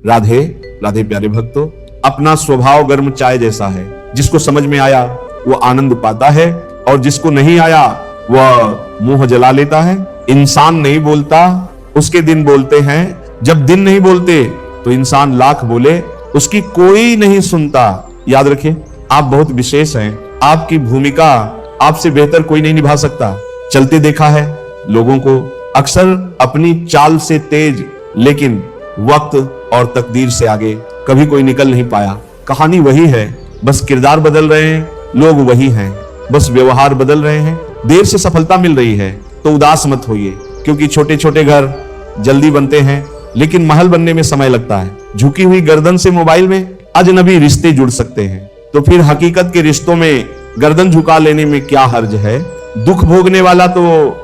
राधे राधे प्यारे भक्तों, अपना स्वभाव गर्म चाय जैसा है। जिसको समझ में आया वो आनंद पाता है और जिसको नहीं आया वह मुंह जला लेता है। इंसान नहीं बोलता, उसके दिन बोलते हैं। जब दिन नहीं बोलते तो इंसान लाख बोले, उसकी कोई नहीं सुनता। याद रखिए, आप बहुत विशेष हैं। आपकी भूमिका आपसे बेहतर कोई नहीं निभा सकता। चलते देखा है लोगों को, अक्सर अपनी चाल से तेज, लेकिन वक्त और तकदीर से आगे कभी कोई निकल नहीं पाया। कहानी वही है, बस किरदार बदल रहे हैं, लोग वही हैं, बस व्यवहार बदल रहे हैं। देर से सफलता मिल रही है तो उदास मत होइए, क्योंकि छोटे छोटे घर जल्दी बनते हैं लेकिन महल बनने में समय लगता है। झुकी हुई गर्दन से मोबाइल में अजनबी रिश्ते जुड़ सकते हैं, तो फिर हकीकत के रिश्तों में गर्दन झुका लेने में क्या हर्ज है। दुख भोगने वाला तो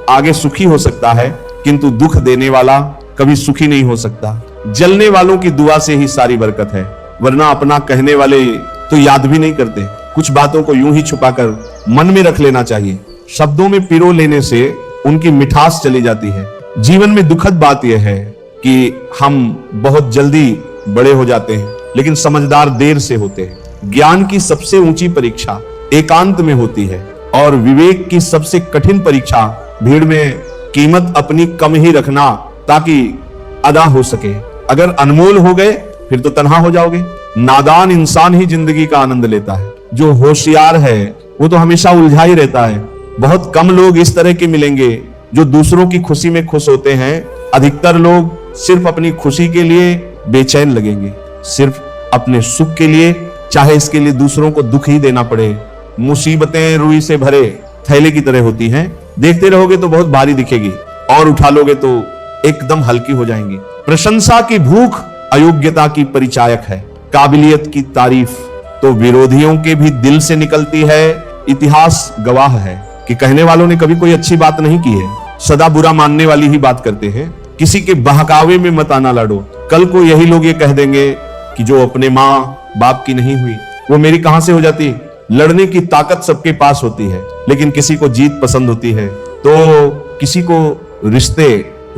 आगे सुखी हो सकता है, किंतु दुख देने वाला कभी सुखी नहीं हो सकता। जलने वालों की दुआ से ही सारी बरकत है, वरना अपना कहने वाले तो याद भी नहीं करते। कुछ बातों को यूं ही छुपाकर मन में रख लेना चाहिए। शब्दों में पिरो लेने से उनकी मिठास चली जाती है। जीवन में दुखद बात यह है कि हम बहुत जल्दी बड़े हो जाते हैं, लेकिन समझदार देर से होते हैं। ज्ञान की सबसे ऊंची परीक्षा एकांत में होती है और विवेक की सबसे कठिन परीक्षा भीड़ में कीमत अपनी कम ही रखना, ताकि अदा हो सके। अगर अनमोल हो गए फिर तो तन्हा हो जाओगे। नादान इंसान ही जिंदगी का आनंद लेता है, जो होशियार है वो तो हमेशा उलझा ही रहता है। बहुत कम लोग इस तरह के मिलेंगे जो दूसरों की खुशी में खुश होते हैं। अधिकतर लोग सिर्फ अपनी खुशी के लिए बेचैन लगेंगे, सिर्फ अपने सुख के लिए, चाहे इसके लिए दूसरों को दुख ही देना पड़े। मुसीबतें रुई से भरे थैले की तरह होती हैं, देखते रहोगे तो बहुत भारी दिखेगी और उठा लोगे तो एकदम हल्की हो जाएंगी। प्रशंसा की भूख अयोग्यता की परिचायक है, काबिलियत की तारीफ तो विरोधियों के भी दिल से निकलती है। इतिहास गवाह है कि कहने वालों ने कभी कोई अच्छी बात नहीं की है, सदा बुरा मानने वाली ही बात करते हैं। किसी के बहकावे में मत आना लड़ो, कल को यही लोग ये कह देंगे कि जो अपने माँ बाप की नहीं हुई वो मेरी कहां से हो जाती। लड़ने की ताकत सबके पास होती है, लेकिन किसी को जीत पसंद होती है तो किसी को रिश्ते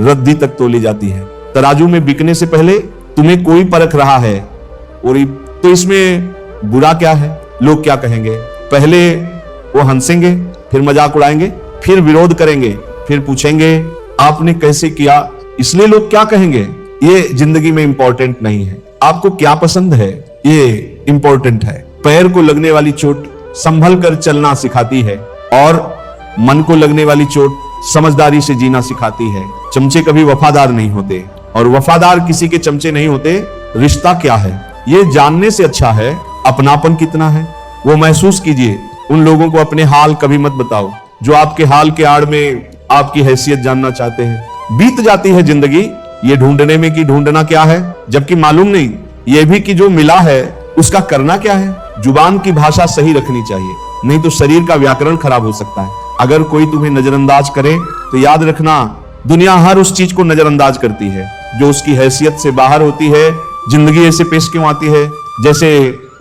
रद्दी तक तोली जाती है। तराजू में बिकने से पहले तुम्हें कोई परख रहा है, और तो इसमें बुरा क्या है। लोग क्या कहेंगे, पहले वो हंसेंगे, फिर मजाक उड़ाएंगे, फिर विरोध करेंगे, फिर पूछेंगे आपने कैसे किया, इसलिए लोग क्या कहेंगे। ये जिंदगी में इंपॉर्टेंट नहीं है। आपको क्या पसंद है ये इंपॉर्टेंट है। पैर को लगने वाली चोट संभल कर चलना सिखाती है और मन को लगने वाली चोट समझदारी से जीना सिखाती है। चमचे कभी वफादार नहीं होते और वफादार किसी के चमचे नहीं होते। रिश्ता क्या है ये जानने से अच्छा है अपनापन कितना है वो महसूस कीजिए। उन लोगों को अपने हाल कभी मत बताओ जो आपके हाल के आड़ में आपकी हैसियत जानना चाहते हैं। बीत जाती है जिंदगी ये ढूंढने में कि ढूंढना क्या है, जबकि मालूम नहीं ये भी कि जो मिला है उसका करना क्या है। जुबान की भाषा सही रखनी चाहिए, नहीं तो शरीर का व्याकरण खराब हो सकता है। अगर कोई तुम्हें नजरअंदाज करे तो याद रखना दुनिया हर उस चीज को नजरअंदाज करती है जो उसकी हैसियत से बाहर होती है। जिंदगी ऐसे पेश क्यों आती है जैसे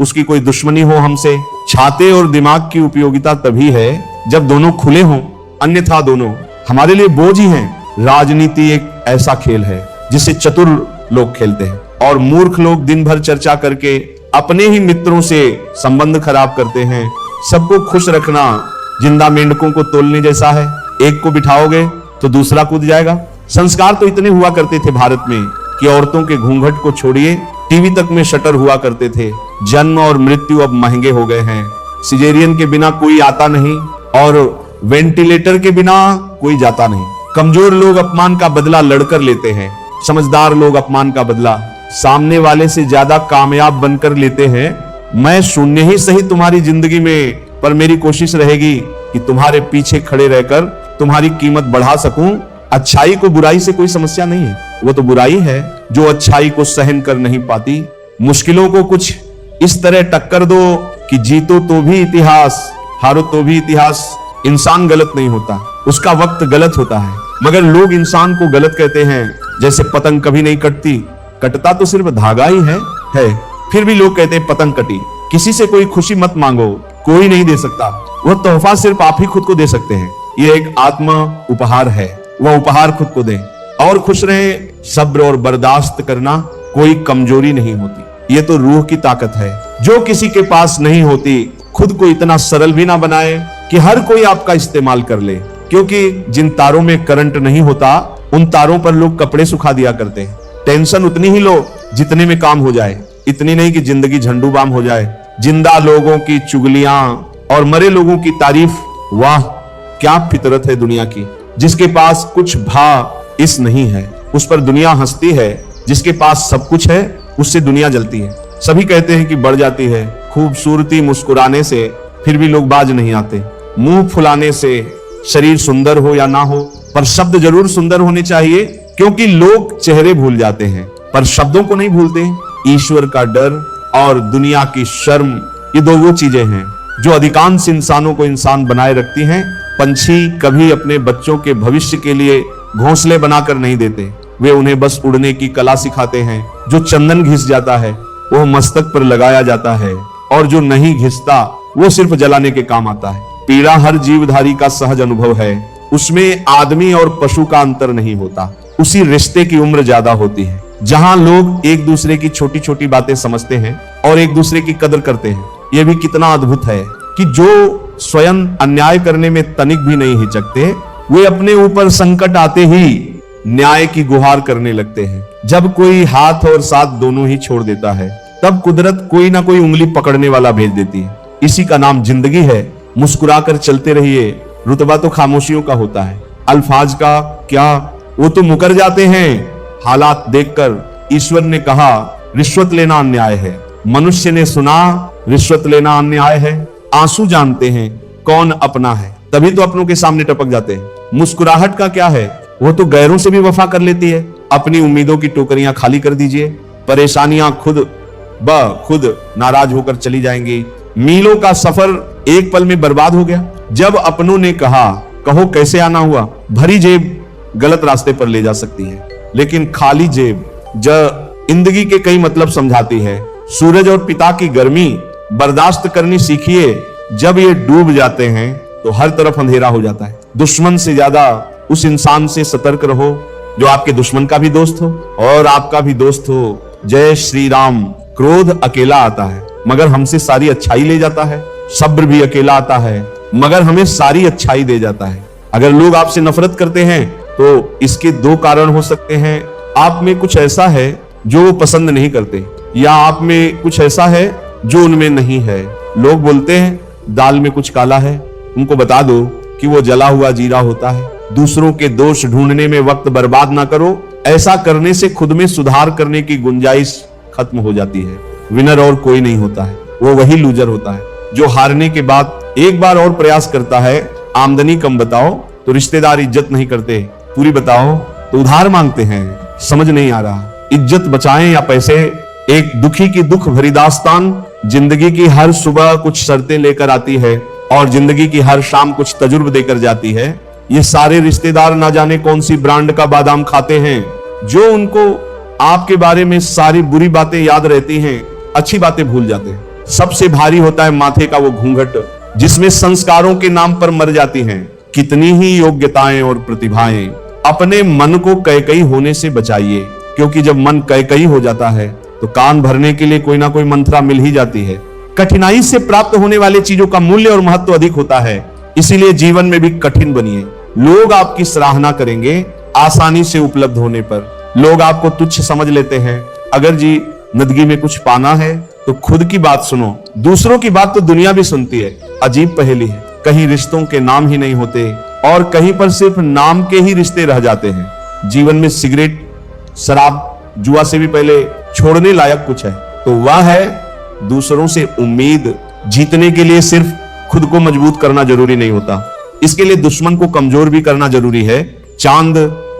उसकी कोई दुश्मनी हो हमसे। छाते और दिमाग की उपयोगिता तभी है जब दोनों खुले हों, अन्यथा दोनों हमारे लिए बोझ ही हैं। राजनीति एक ऐसा खेल है जिसे चतुर लोग खेलते हैं और मूर्ख लोग दिन भर चर्चा करके अपने ही मित्रों से संबंध खराब करते हैं। सबको खुश रखना जिंदा मेंढकों को तोलने जैसा है, एक को बिठाओगे तो दूसरा कूद जाएगा। संस्कार तो इतने हुआ करते थे भारत में कि औरतों के घूंघट को छोड़िए टीवी तक में शटर हुआ करते थे। जन्म और मृत्यु अब महंगे हो गए हैं। सिजेरियन के बिना कोई आता नहीं और वेंटिलेटर के बिना कोई जाता नहीं। कमजोर लोग अपमान का बदला लड़कर लेते हैं, समझदार लोग अपमान का बदला सामने वाले से ज्यादा कामयाब बनकर लेते हैं। मैं शून्य ही सही तुम्हारी जिंदगी में, पर मेरी कोशिश रहेगी कि तुम्हारे पीछे खड़े रहकर तुम्हारी कीमत बढ़ा सकूं। अच्छाई को बुराई से कोई समस्या नहीं है, वो तो बुराई है जो अच्छाई को सहन कर नहीं पाती। मुश्किलों को कुछ इस तरह टक्कर दो कि जीतो तो भी इतिहास, हारो तो भी इतिहास। इंसान गलत नहीं होता, उसका वक्त गलत होता है, मगर लोग इंसान को गलत कहते हैं। जैसे पतंग कभी नहीं कटती, कटता तो सिर्फ धागा ही है। फिर भी लोग कहते हैं पतंग कटी। किसी से कोई खुशी मत मांगो, कोई नहीं दे सकता। वह तोहफा सिर्फ आप ही खुद को दे सकते हैं। ये एक आत्म उपहार है, वह उपहार खुद को दें और खुश रहे। सब्र और बर्दाश्त करना कोई कमजोरी नहीं होती। ये तो रूह की ताकत है जो किसी के पास नहीं होती। खुद को इतना सरल भी ना बनाए कि हर कोई आपका इस्तेमाल कर ले, क्योंकि जिन तारों में करंट नहीं होता उन तारों पर लोग कपड़े सुखा दिया करते हैं। टेंशन उतनी ही लो जितने में काम हो जाए, इतनी नहीं कि जिंदगी झंडू बाम हो जाए। जिंदा लोगों की चुगलियां और मरे लोगों की तारीफ, वाह क्या फितरत है दुनिया की। जिसके पास कुछ भा इस नहीं है उस पर दुनिया हंसती है, जिसके पास सब कुछ है उससे दुनिया जलती है। सभी कहते हैं कि बढ़ जाती है खूबसूरती मुस्कुराने से, फिर भी लोग बाज नहीं आते। मुंह फुलाने से शरीर सुंदर हो या ना हो, पर शब्द जरूर सुंदर होने चाहिए, क्योंकि लोग चेहरे भूल जाते हैं पर शब्दों को नहीं भूलते। ईश्वर का डर और दुनिया की शर्म, ये दो वो चीजें हैं जो अधिकांश इंसानों को इंसान बनाए रखती हैं। पंछी कभी अपने बच्चों के भविष्य के लिए घोंसले बनाकर नहीं देते, वे उन्हें बस उड़ने की कला सिखाते हैं। जो चंदन घिस जाता है वो मस्तक पर लगाया जाता है, और जो नहीं घिसता वो सिर्फ जलाने के काम आता है। पीड़ा हर जीवधारी का सहज अनुभव है, उसमें आदमी और पशु का अंतर नहीं होता। उसी रिश्ते की उम्र ज्यादा होती है जहां लोग एक दूसरे की छोटी छोटी बातें समझते हैं और एक दूसरे की कदर करते हैं। यह भी कितना अद्भुत है कि जो स्वयं अन्याय करने में तनिक भी नहीं हिचकते, वे अपने ऊपर संकट आते ही न्याय की गुहार करने लगते हैं। जब कोई हाथ और साथ दोनों ही छोड़ देता है, तब कुदरत कोई ना कोई उंगली पकड़ने वाला भेज देती है। इसी का नाम जिंदगी है। मुस्कुराकर चलते रहिए, रुतबा तो खामोशियों का होता है। अल्फाज का क्या, वो तो मुकर जाते हैं हालात देखकर। ईश्वर ने कहा रिश्वत लेना अन्याय है, मनुष्य ने सुना रिश्वत लेना अन्याय है। आंसू जानते हैं कौन अपना है, तभी तो अपनों के सामने टपक जाते हैं। मुस्कुराहट का क्या है, वो तो गैरों से भी वफा कर लेती है। अपनी उम्मीदों की टोकरियां खाली कर दीजिए, परेशानियां खुद ब खुद नाराज होकर चली जाएंगी। मीलों का सफर एक पल में बर्बाद हो गया। जब अपनों ने कहा कहो कैसे आना हुआ, भरी जेब गलत रास्ते पर ले जा सकती है, लेकिन खाली जेब जिंदगी के कई मतलब समझाती है। सूरज और पिता की गर्मी बर्दाश्त करनी सीखिए, जब ये डूब जाते हैं तो हर तरफ अंधेरा हो जाता है। दुश्मन से ज्यादा उस इंसान से सतर्क रहो जो आपके दुश्मन का भी दोस्त हो और आपका भी दोस्त हो। जय श्री राम। क्रोध अकेला आता है मगर हमसे सारी अच्छाई ले जाता है। सब्र भी अकेला आता है मगर हमें सारी अच्छाई दे जाता है। अगर लोग आपसे नफरत करते हैं तो इसके दो कारण हो सकते हैं। आप में कुछ ऐसा है जो वो पसंद नहीं करते, या आप में कुछ ऐसा है जो उनमें नहीं है। लोग बोलते हैं दाल में कुछ काला है, उनको बता दो कि वो जला हुआ जीरा होता है। दूसरों के दोष ढूंढने में वक्त बर्बाद ना करो, ऐसा करने से खुद में सुधार करने की गुंजाइश खत्म हो जाती है। विनर और कोई नहीं होता है, वो वही लूजर होता है जो हारने के बाद एक बार और प्रयास करता है। आमदनी कम बताओ तो रिश्तेदार इज्जत नहीं करते, पूरी बताओ तो उधार मांगते हैं। समझ नहीं आ रहा इज्जत बचाएं या पैसे। एक दुखी की दुख भरी दास्तान। जिंदगी की हर सुबह कुछ शर्तें लेकर आती है और जिंदगी की हर शाम कुछ तजुर्बे देकर जाती है। ये सारे रिश्तेदार ना जाने कौन सी ब्रांड का बादाम खाते हैं, जो उनको आपके बारे में सारी बुरी बातें याद रहती हैं, अच्छी बातें भूल जाते हैं। सबसे भारी होता है माथे का वो घूंघट जिसमें संस्कारों के नाम पर मर जाती हैं कितनी ही योग्यताएं और प्रतिभाएं। अपने मन को कैकई होने से बचाइए, क्योंकि जब मन कैकई हो जाता है तो कान भरने के लिए कोई ना कोई मंत्रा मिल ही जाती है। कठिनाई से प्राप्त होने वाली चीजों का मूल्य और महत्व अधिक होता है, इसीलिए जीवन में भी कठिन बनिए। लोग आपकी सराहना करेंगे आसानी से उपलब्ध होने पर। लोग आपको तुच्छ समझ लेते हैं। अगर जी जिंदगी में कुछ पाना है तो खुद की बात सुनो, दूसरों की बात तो दुनिया भी सुनती है। अजीब पहेली है, कहीं रिश्तों के नाम ही नहीं होते और कहीं पर सिर्फ नाम के ही रिश्ते रह जाते हैं। जीवन में सिगरेट, शराब, जुआ से भी पहले छोड़ने लायक कुछ है तो वह है दूसरों से उम्मीद। जीतने के लिए सिर्फ खुद को मजबूत करना जरूरी नहीं होता, इसके लिए दुश्मन को कमजोर भी करना जरूरी है। चांद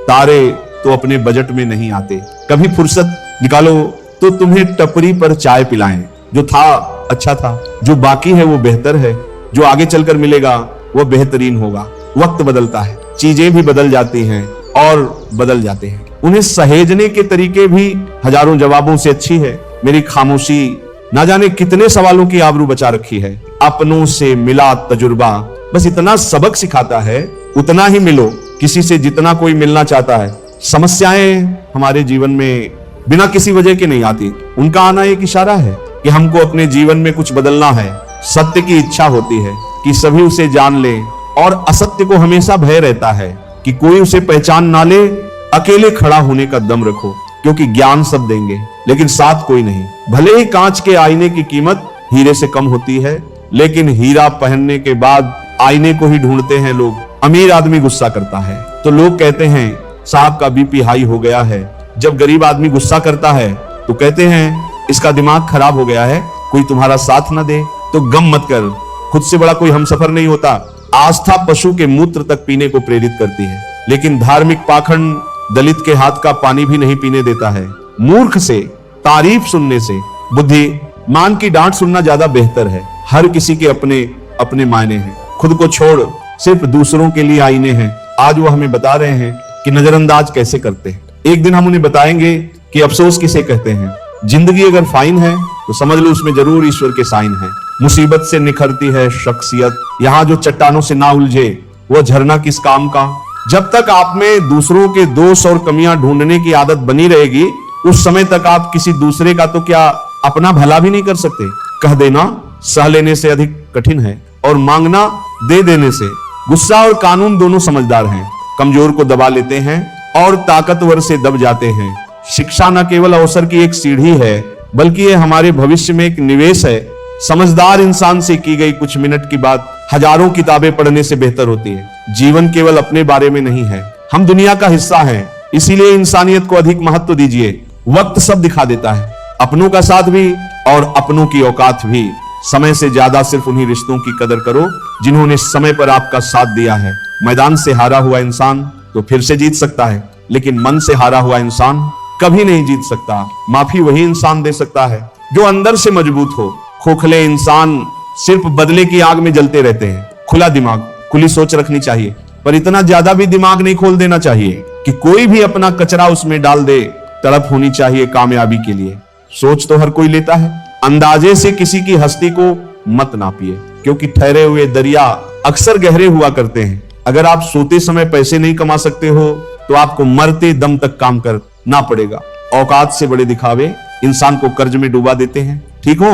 तारे तो अपने बजट में नहीं आते, कभी फुर्सत निकालो तो तुम्हें टपरी पर चाय पिलाएं। जो था अच्छा था, जो बाकी है वो बेहतर है, जो आगे चलकर मिलेगा वो बेहतरीन होगा। वक्त बदलता है, चीजें भी बदल जाती हैं और बदल जाते हैं। उन्हें सहेजने के तरीके भी हजारों जवाबों से अच्छी है। मेरी खामोशी ना जाने कितने सवालों की आबरू बचा रखी है। अपनों से मिला तजुर्बा बस इतना सबक सिखाता है, उतना ही मिलो किसी से जितना कोई मिलना चाहता है। समस्याएं हमारे जीवन में बिना किसी वजह के नहीं आती। उनका आना एक इशारा है कि हमको अपने जीवन में कुछ बदलना है। सत्य की इच्छा होती है कि सभी उसे जान ले, और असत्य को हमेशा भय रहता है कि कोई उसे पहचान ना ले। अकेले खड़ा होने का दम रखो, क्योंकि ज्ञान सब देंगे लेकिन साथ कोई नहीं। भले ही कांच के आईने की कीमत हीरे से कम होती है, लेकिन हीरा पहनने के बाद आईने को ही ढूंढते हैं लोग। अमीर आदमी गुस्सा करता है तो लोग कहते हैं साहब का बीपी हाई हो गया है। जब गरीब आदमी गुस्सा करता है तो कहते हैं इसका दिमाग खराब हो गया है, कोई तुम्हारा साथ ना दे। तो गम मत कर, खुद से बड़ा कोई हमसफर नहीं होता। आस्था पशु के मूत्र तक पीने को प्रेरित करती है, लेकिन धार्मिक पाखंड दलित के हाथ का पानी भी नहीं पीने देता है। मूर्ख से तारीफ सुनने से बुद्धिमान की डांट सुनना ज्यादा बेहतर है। हर किसी के अपने अपने मायने हैं। खुद को छोड़ सिर्फ दूसरों के लिए आईने हैं। आज वो हमें बता रहे हैं कि नजरअंदाज कैसे करते हैं। एक दिन हम उन्हें बताएंगे कि अफसोस किसे कहते हैं। जिंदगी अगर फाइन है तो समझ लो उसमें जरूर ईश्वर के साइन है। मुसीबत से निखरती है शख्सियत, यहाँ जो चट्टानों से ना उलझे वो झरना किस काम का। जब तक आप में दूसरों के दोष और कमियां ढूंढने की आदत बनी रहेगी, उस समय तक आप किसी दूसरे का तो क्या अपना भला भी नहीं कर सकते। कह देना सह लेने से अधिक कठिन है, और मांगना दे देने से। गुस्सा और कानून दोनों समझदार हैं, कमजोर को दबा लेते हैं और ताकतवर से दब जाते हैं। शिक्षा न केवल अवसर की एक सीढ़ी है, बल्कि ये हमारे भविष्य में एक निवेश है। समझदार इंसान से की गई कुछ मिनट की बात हजारों किताबें पढ़ने से बेहतर होती है। जीवन केवल अपने बारे में नहीं है, हम दुनिया का हिस्सा हैं, इसीलिए इंसानियत को अधिक महत्व दीजिए। वक्त सब दिखा देता है, अपनों का साथ भी और अपनों की औकात भी। समय से ज्यादा सिर्फ उन्हीं रिश्तों की कदर करो जिन्होंने समय पर आपका साथ दिया है। मैदान से हारा हुआ इंसान तो फिर से जीत सकता है, लेकिन मन से हारा हुआ इंसान कभी नहीं जीत सकता। माफी वही इंसान दे सकता है जो अंदर से मजबूत हो। खोखले इंसान सिर्फ बदले की आग में जलते रहते हैं। खुला दिमाग, खुली सोच रखनी चाहिए, पर इतना ज्यादा भी दिमाग नहीं खोल देना चाहिए कि कोई भी अपना कचरा उसमें डाल दे। तड़प होनी चाहिए कामयाबी के लिए। सोच तो हर कोई लेता है, अंदाजे से किसी की हस्ती को मत नापिए, क्योंकि ठहरे हुए दरिया अक्सर गहरे हुआ करते हैं। अगर आप सोते समय पैसे नहीं कमा सकते हो तो आपको मरते दम तक काम करना पड़ेगा। औकात से बड़े दिखावे इंसान को कर्ज में डुबा देते हैं। ठीक हो,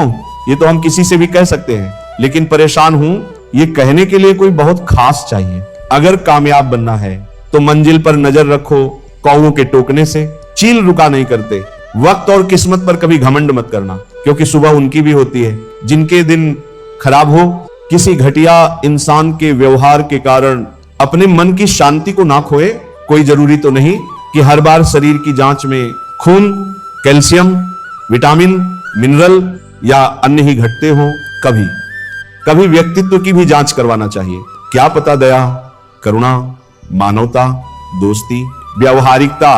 ये तो हम किसी से भी कह सकते हैं, लेकिन परेशान हूं ये कहने के लिए कोई बहुत खास चाहिए। अगर कामयाब बनना है तो मंजिल पर नजर रखो, कौवों के टोकने से चील रुका नहीं करते। वक्त और किस्मत पर कभी घमंड मत करना, क्योंकि सुबह उनकी भी होती है जिनके दिन खराब हो। किसी घटिया इंसान के व्यवहार के कारण अपने मन की शांति को ना खोए। कोई जरूरी तो नहीं कि हर बार शरीर की जांच में खून, कैल्शियम, विटामिन, मिनरल या अन्य ही घटते हो। कभी कभी व्यक्तित्व की भी जांच करवाना चाहिए। क्या पता दया, करुणा, मानवता, दोस्ती, व्यावहारिकता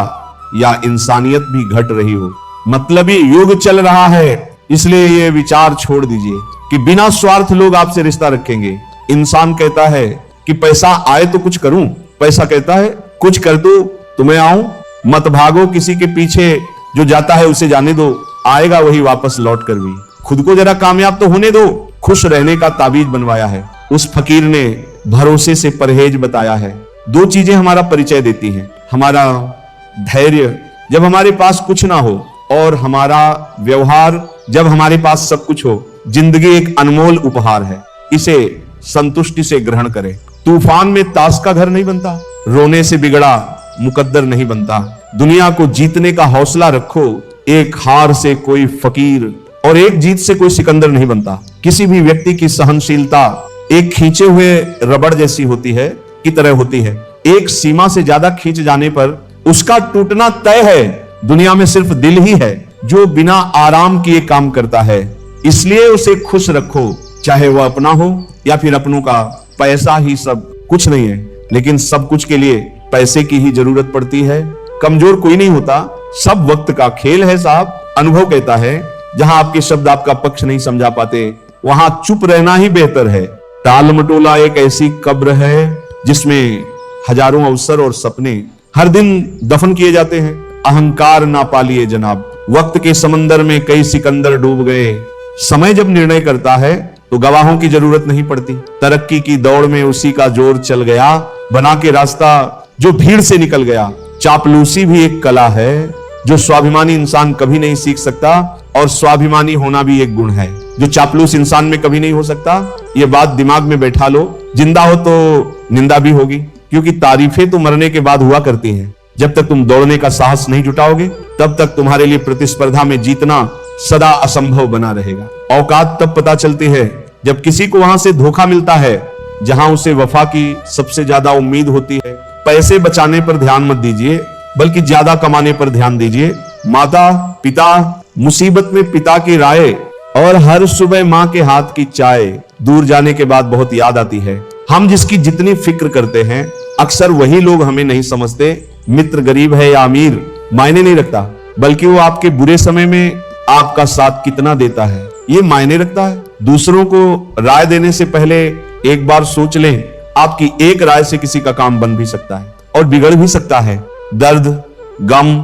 या इंसानियत भी घट रही हो। मतलबी युग चल रहा है, इसलिए ये विचार छोड़ दीजिए कि बिना स्वार्थ लोग आपसे रिश्ता रखेंगे। इंसान कहता है कि पैसा आए तो कुछ करूं, पैसा कहता है कुछ कर दो तो मैं आऊं। मत भागो किसी के पीछे, जो जाता है उसे जाने दो, आएगा वही वापस लौट कर भी। खुद को जरा कामयाब तो होने दो। खुश रहने का ताबीज बनवाया है उस फकीर ने, भरोसे से परहेज बताया है। दो चीजें हमारा परिचय देती हैं, हमारा धैर्य जब हमारे पास कुछ ना हो, और हमारा व्यवहार जब हमारे पास सब कुछ हो। जिंदगी एक अनमोल उपहार है, इसे संतुष्टि से ग्रहण करें। तूफान में ताश का घर नहीं बनता, रोने से बिगड़ा मुकद्दर नहीं बनता। दुनिया को जीतने का हौसला रखो। एक हार से कोई फकीर और एक जीत से कोई सिकंदर नहीं बनता। किसी भी व्यक्ति की सहनशीलता एक खींचे हुए रबड़ जैसी होती है की तरह होती है। एक सीमा से ज्यादा खींच जाने पर उसका टूटना तय है। दुनिया में सिर्फ दिल ही है जो बिना आराम किए काम करता है, इसलिए उसे खुश रखो, चाहे वह अपना हो या फिर अपनों का। पैसा ही सब कुछ नहीं है, लेकिन सब कुछ के लिए पैसे की ही जरूरत पड़ती है। कमजोर कोई नहीं होता, सब वक्त का खेल है साहब। अनुभव कहता है जहां आपके शब्द आपका पक्ष नहीं समझा पाते, वहां चुप रहना ही बेहतर है। टाल मटोला एक ऐसी कब्र है जिसमें हजारों अवसर और सपने हर दिन दफन किए जाते हैं। अहंकार ना पालिए जनाब, वक्त के समंदर में कई सिकंदर डूब गए। समय जब निर्णय करता है तो गवाहों की जरूरत नहीं पड़ती। तरक्की की दौड़ में उसी का जोर चल गया, बना के रास्ता जो भीड़ से निकल गया। चापलूसी भी एक कला है, जो स्वाभिमानी इंसान कभी नहीं सीख सकता, और स्वाभिमानी होना भी एक गुण है जो चापलूस इंसान में कभी नहीं हो सकता। ये बात दिमाग में बैठा लो। जिंदा हो तो निंदा भी होगी, क्योंकि तारीफें तो मरने के बाद हुआ करती हैं। जब तक तुम दौड़ने का साहस नहीं जुटाओगे, तब तक तुम्हारे लिए प्रतिस्पर्धा में जीतना सदा असंभव बना रहेगा। औकात तब पता चलती है जब किसी को वहां से धोखा मिलता है जहां उसे वफा की सबसे ज्यादा उम्मीद होती है। पैसे बचाने पर ध्यान मत दीजिए, बल्कि ज्यादा कमाने पर ध्यान दीजिए। माता पिता, मुसीबत में पिता की राय, और हर सुबह माँ के हाथ की चाय दूर जाने के बाद बहुत याद आती है। हम जिसकी जितनी फिक्र करते हैं, अक्सर वही लोग हमें नहीं समझते। मित्र गरीब है या अमीर मायने नहीं रखता, बल्कि वो आपके बुरे समय में आपका साथ कितना देता है ये मायने रखता है। दूसरों को राय देने से पहले एक बार सोच लें, आपकी एक राय से किसी का काम बन भी सकता है और बिगड़ भी सकता है। दर्द, गम,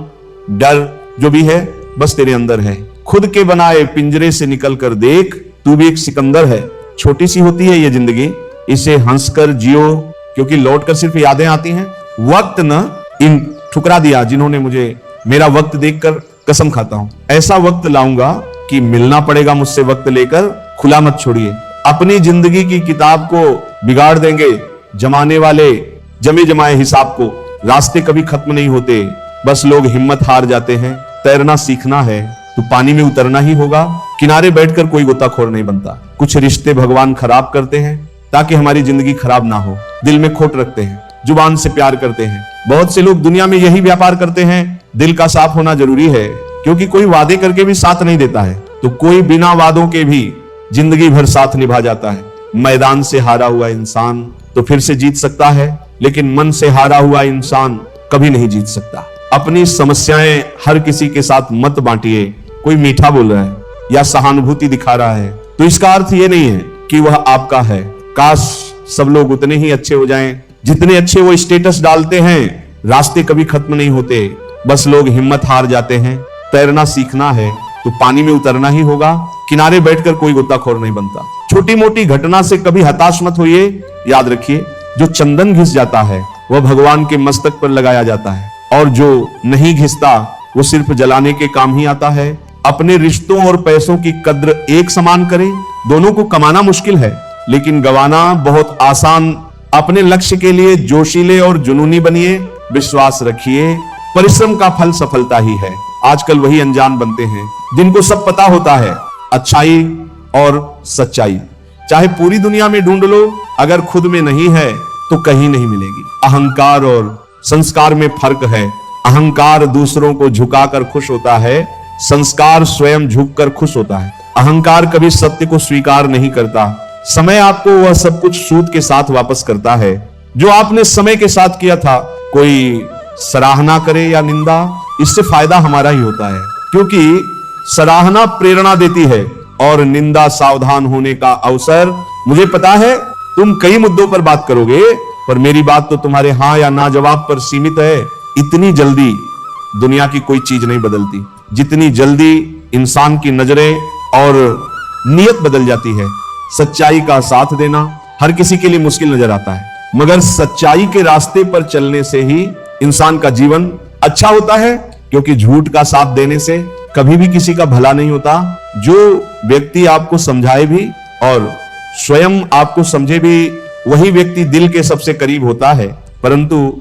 डर जो भी है बस तेरे अंदर है। खुद के बनाए पिंजरे से निकल कर देख, तू भी एक सिकंदर है। छोटी सी होती है ये जिंदगी, इसे हंसकर जियो, क्योंकि लौट कर सिर्फ यादें आती हैं। वक्त न इन ठुकरा दिया जिन्होंने मुझे, मेरा वक्त देखकर कसम खाता हूं ऐसा वक्त लाऊंगा कि मिलना पड़ेगा मुझसे वक्त लेकर। खुला मत छोड़िए, अपनी जिंदगी की किताब को बिगाड़ देंगे जमाने वाले जमे जमाए हिसाब को। रास्ते कभी खत्म नहीं होते, बस लोग हिम्मत हार जाते हैं। तैरना सीखना है तो पानी में उतरना ही होगा। किनारे बैठकर कोई गोताखोर नहीं बनता। कुछ रिश्ते भगवान खराब करते हैं ताकि हमारी जिंदगी खराब ना हो। दिल में खोट रखते हैं, जुबान से प्यार करते हैं। बहुत से लोग दुनिया में यही व्यापार करते हैं। दिल का साफ होना जरूरी है, क्योंकि कोई वादे करके भी साथ नहीं देता है, तो कोई बिना वादों के भी जिंदगी भर साथ निभा जाता है। मैदान से हारा हुआ इंसान तो फिर से जीत सकता है, लेकिन मन से हारा हुआ इंसान कभी नहीं जीत सकता। अपनी समस्याएं हर किसी के साथ मत बांटिए। कोई मीठा बोल रहा है या सहानुभूति दिखा रहा है तो इसका अर्थ ये नहीं है कि वह आपका है। काश सब लोग उतने ही अच्छे हो जाएं जितने अच्छे वो स्टेटस डालते हैं। रास्ते कभी खत्म नहीं होते, बस लोग हिम्मत हार जाते हैं। तैरना सीखना है तो पानी में उतरना ही होगा। किनारे बैठकर कोई गोताखोर नहीं बनता। छोटी मोटी घटना से कभी हताश मत होइए। याद रखिए, जो चंदन घिस जाता है वह भगवान के मस्तक पर लगाया जाता है, और जो नहीं घिसता वो सिर्फ जलाने के काम ही आता है। अपने रिश्तों और पैसों की कद्र एक समान करें। दोनों को कमाना मुश्किल है, लेकिन गंवाना बहुत आसान। अपने लक्ष्य के लिए जोशीले और जुनूनी बनिए। विश्वास रखिए, परिश्रम का फल सफलता ही है। आजकल वही अनजान बनते हैं जिनको सब पता होता है, अच्छाई और सच्चाई। चाहे पूरी दुनिया में ढूंढ लो, अगर खुद में नहीं है तो कहीं नहीं मिलेगी। अहंकार और संस्कार में फर्क है। अहंकार दूसरों को झुकाकर खुश होता है, संस्कार स्वयं झुककर खुश होता है। अहंकार कभी सत्य को स्वीकार नहीं करता। समय आपको वह सब कुछ सूद के साथ वापस करता है जो आपने समय के साथ किया था। कोई सराहना करे या निंदा, इससे फायदा हमारा ही होता है, क्योंकि सराहना प्रेरणा देती है और निंदा सावधान होने का अवसर। मुझे पता है तुम कई मुद्दों पर बात करोगे, पर मेरी बात तो तुम्हारे हाँ या ना जवाब पर सीमित है। इतनी जल्दी दुनिया की कोई चीज नहीं बदलती जितनी जल्दी इंसान की नजरें और नियत बदल जाती है। सच्चाई का साथ देना हर किसी के लिए मुश्किल नजर आता है, मगर सच्चाई के रास्ते पर चलने से ही इंसान का जीवन अच्छा होता है, क्योंकि झूठ का साथ देने से कभी भी किसी का भला नहीं होता। जो व्यक्ति आपको समझाए भी और स्वयं आपको समझे भी, वही व्यक्ति दिल के सबसे करीब होता है। परंतु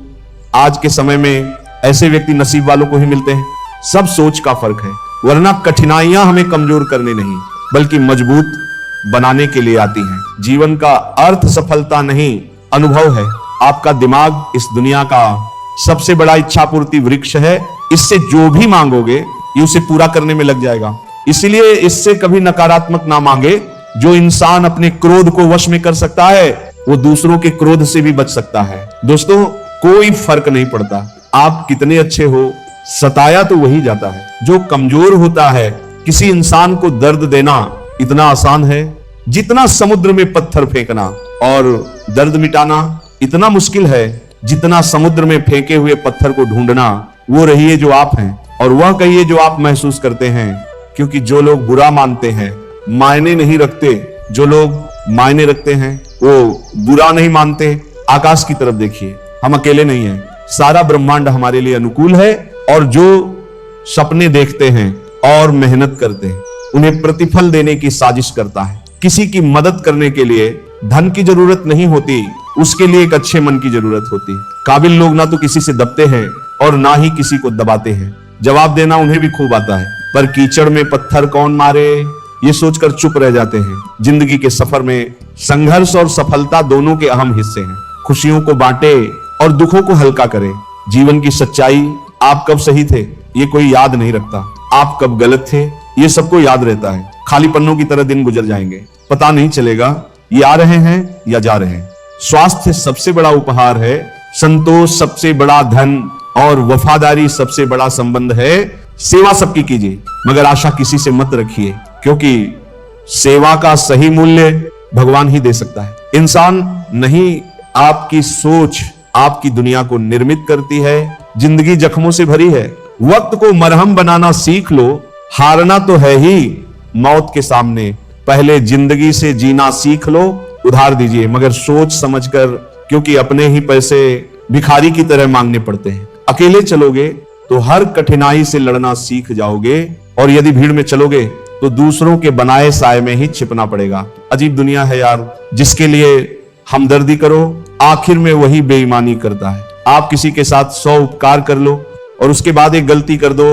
आज के समय में ऐसे व्यक्ति नसीब वालों को ही मिलते हैं। सब सोच का फर्क है, वरना कठिनाइयां हमें कमजोर करने नहीं बल्कि मजबूत बनाने के लिए आती हैं। जीवन का अर्थ सफलता नहीं, अनुभव है। आपका दिमाग इस दुनिया का सबसे बड़ा इच्छा पूर्ति वृक्ष है। इससे जो भी मांगोगे ये उसे पूरा करने में लग जाएगा। इसलिए इससे कभी नकारात्मक ना मांगे। जो इंसान अपने क्रोध को वश में कर सकता है वो दूसरों के क्रोध से भी बच सकता है। दोस्तों, कोई फर्क नहीं पड़ता आप कितने अच्छे हो, सताया तो वही जाता है जो कमजोर होता है। किसी इंसान को दर्द देना इतना आसान है जितना समुद्र में पत्थर फेंकना, और दर्द मिटाना इतना मुश्किल है जितना समुद्र में फेंके हुए पत्थर को ढूंढना। वो रहिए जो आप हैं और वह कहिए जो आप महसूस करते हैं, क्योंकि जो लोग बुरा मानते हैं मायने नहीं रखते, जो लोग मायने रखते हैं वो बुरा नहीं मानते। आकाश की तरफ देखिए, हम अकेले नहीं हैं, सारा ब्रह्मांड हमारे लिए अनुकूल है। और जो सपने देखते हैं और मेहनत करते हैं, उन्हें प्रतिफल देने की साजिश करता है। किसी की मदद करने के लिए धन की जरूरत नहीं होती, उसके लिए एक अच्छे मन की जरूरत होती है। काबिल लोग ना तो किसी से दबते हैं और ना ही किसी को दबाते हैं। जवाब देना उन्हें भी खूब आता है, पर कीचड़ में पत्थर कौन मारे ये सोचकर चुप रह जाते हैं। जिंदगी के सफर में संघर्ष और सफलता दोनों के अहम हिस्से हैं। खुशियों को बांटे और दुखों को हल्का करें। जीवन की सच्चाई, आप कब सही थे ये कोई याद नहीं रखता, आप कब गलत थे ये सबको याद रहता है। खाली पन्नों की तरह दिन गुजर जाएंगे, पता नहीं चलेगा ये आ रहे हैं या जा रहे हैं। स्वास्थ्य सबसे बड़ा उपहार है, संतोष सबसे बड़ा धन और वफादारी सबसे बड़ा संबंध है। सेवा सबकी कीजिए, मगर आशा किसी से मत रखिए, क्योंकि सेवा का सही मूल्य भगवान ही दे सकता है। इंसान नहीं, आपकी सोच आपकी दुनिया को निर्मित करती है। जिंदगी जख्मों से भरी है, वक्त को मरहम बनाना सीख लो। हारना तो है ही मौत के सामने, पहले जिंदगी से जीना सीख लो। उधार दीजिए मगर सोच समझकर, क्योंकि अपने ही पैसे भिखारी की तरह मांगने पड़ते हैं। अकेले चलोगे तो हर कठिनाई से लड़ना सीख जाओगे, और यदि भीड़ में चलोगे तो दूसरों के बनाए साए में ही छिपना पड़ेगा। अजीब दुनिया है यार, जिसके लिए हमदर्दी करो आखिर में वही बेईमानी करता है। आप किसी के साथ 100 उपकार कर लो और उसके बाद एक गलती कर दो,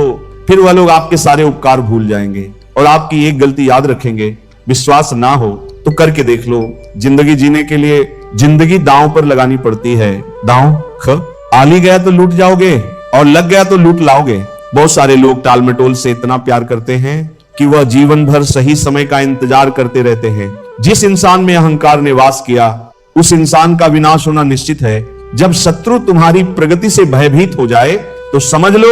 फिर वह लोग आपके सारे उपकार भूल जाएंगे और आपकी एक गलती याद रखेंगे। विश्वास ना हो तो करके देख लो। जिंदगी जीने के लिए जिंदगी दांव पर लगानी पड़ती है। दांव ख आली गया तो लूट जाओगे और लग गया तो लूट लाओगे। बहुत सारे लोग टाल मटोल से इतना प्यार करते हैं कि वह जीवन भर सही समय का इंतजार करते रहते हैं। जिस इंसान में अहंकार ने वास किया उस इंसान का विनाश होना निश्चित है। जब शत्रु तुम्हारी प्रगति से भयभीत हो जाए तो समझ लो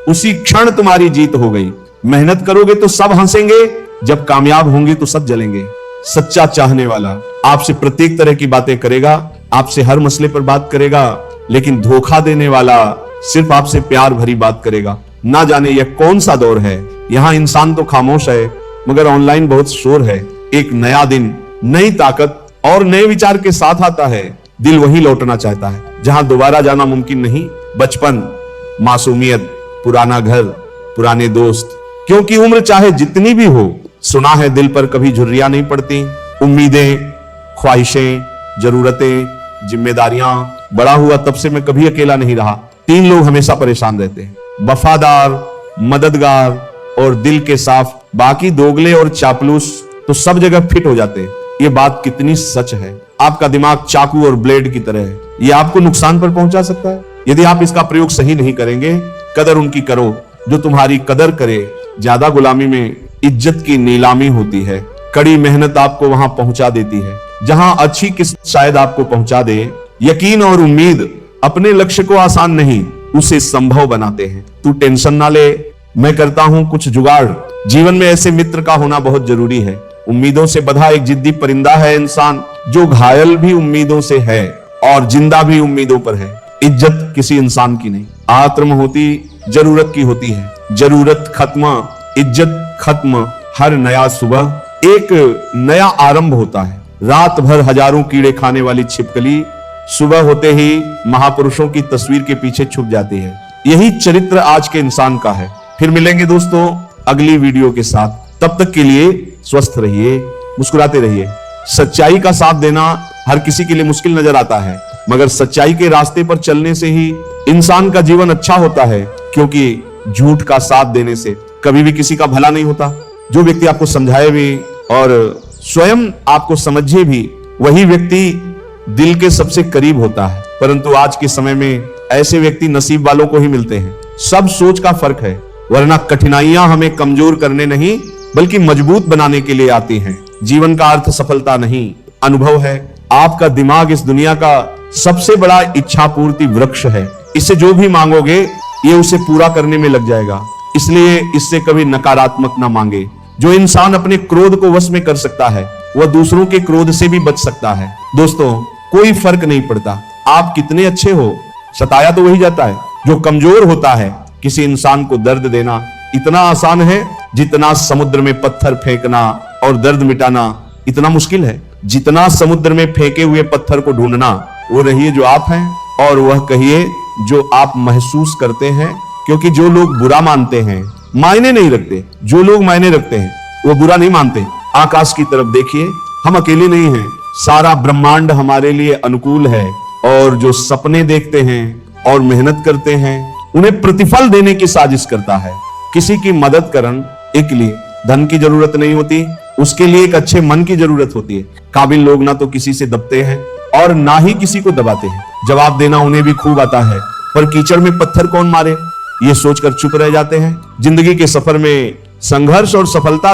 उसी क्षण तुम्हारी जीत हो गई। मेहनत करोगे तो सब हंसेंगे, जब कामयाब होंगे तो सब जलेंगे। सच्चा चाहने वाला आपसे प्रत्येक तरह की बातें करेगा, आपसे हर मसले पर बात करेगा, लेकिन धोखा देने वाला सिर्फ आपसे प्यार भरी बात करेगा। ना जाने यह कौन सा दौर है, यहाँ इंसान तो खामोश है मगर ऑनलाइन बहुत शोर है। एक नया दिन नई ताकत और नए विचार के साथ आता है। दिल वही लौटना चाहता है जहां दोबारा जाना मुमकिन नहीं। बचपन, मासूमियत, पुराना घर, पुराने दोस्त, क्योंकि उम्र चाहे जितनी भी हो, सुना है दिल पर कभी झुर्रियां नहीं पड़ती। उम्मीदें, ख्वाहिशें, जरूरतें, जिम्मेदारियां, बड़ा हुआ तब से मैं कभी अकेला नहीं रहा। 3 लोग हमेशा परेशान रहते हैं, वफादार, मददगार और दिल के साफ। बाकी दोगले और चापलूस तो सब जगह फिट हो जाते हैं। ये बात कितनी सच है। आपका दिमाग चाकू और ब्लेड की तरह है, ये आपको नुकसान पर पहुंचा सकता है यदि आप इसका प्रयोग सही नहीं करेंगे। कदर उनकी करो जो तुम्हारी कदर करे। ज्यादा गुलामी में इज्जत की नीलामी होती है। कड़ी मेहनत आपको वहां पहुंचा देती है जहां अच्छी किस्मत शायद आपको पहुंचा दे। यकीन और उम्मीद अपने लक्ष्य को आसान नहीं, उसे संभव बनाते हैं। तू टेंशन ना ले, मैं करता हूं कुछ जुगाड़। जीवन में ऐसे मित्र का होना बहुत जरूरी है। उम्मीदों से बंधा एक जिद्दी परिंदा है इंसान, जो घायल भी उम्मीदों से है और जिंदा भी उम्मीदों पर है। इज्जत किसी इंसान की नहीं, आत्म होती जरूरत की होती है। जरूरत खत्म, इज्जत खत्म। हर नया सुबह एक नया आरंभ होता है। रात भर हजारों कीड़े खाने वाली छिपकली सुबह होते ही महापुरुषों की तस्वीर के पीछे छुप जाती है। यही चरित्र आज के इंसान का है। फिर मिलेंगे दोस्तों अगली वीडियो के साथ। तब तक के लिए स्वस्थ रहिए, मुस्कुराते रहिए। सच्चाई का साथ देना हर किसी के लिए मुश्किल नजर आता है, मगर सच्चाई के रास्ते पर चलने से ही इंसान का जीवन अच्छा होता है, क्योंकि झूठ का साथ देने से कभी भी किसी का भला नहीं होता। जो व्यक्ति आपको समझाए भी और स्वयं आपको समझे भी, वही व्यक्ति दिल के सबसे करीब होता है। परंतु आज के समय में ऐसे व्यक्ति नसीब वालों को ही मिलते हैं। सब सोच का फर्क है, वरना कठिनाइयां हमें कमजोर करने नहीं बल्कि मजबूत बनाने के लिए आती हैं। जीवन का अर्थ सफलता नहीं, अनुभव है। आपका दिमाग इस दुनिया का सबसे बड़ा इच्छा पूर्ति वृक्ष है। इससे जो भी मांगोगे ये उसे पूरा करने में लग जाएगा। इसलिए इससे कभी नकारात्मक ना मांगे। जो इंसान अपने क्रोध को वश में कर सकता है वह दूसरों के क्रोध से भी बच सकता है। दोस्तों कोई फर्क नहीं पड़ता आप कितने अच्छे हो, सताया तो वही जाता है जो कमजोर होता है। किसी इंसान को दर्द देना इतना आसान है जितना समुद्र में पत्थर फेंकना और दर्द मिटाना इतना मुश्किल है। जितना समुद्र में फेंके हुए पत्थर को ढूंढना, वो रहिए जो आप हैं और वह कहिए जो आप महसूस करते हैं, क्योंकि जो लोग बुरा मानते हैं मायने नहीं रखते, जो लोग मायने रखते हैं वो बुरा नहीं मानते। आकाश की तरफ देखिए, हम अकेले नहीं हैं, सारा ब्रह्मांड हमारे लिए अनुकूल है। और जो सपने देखते हैं और मेहनत करते हैं उन्हें प्रतिफल देने की साजिश करता है। किसी की मदद करने के लिए धन की जरूरत नहीं होती, उसके लिए एक अच्छे मन की जरूरत होती है। काबिल लोग ना तो किसी से दबते हैं और ना ही किसी को दबाते हैं। जवाब देना उन्हें भी खूब आता है, पर कीचड़ में पत्थर कौन मारे ये सोचकर चुप रह जाते हैं। जिंदगी के सफर में संघर्ष और सफलता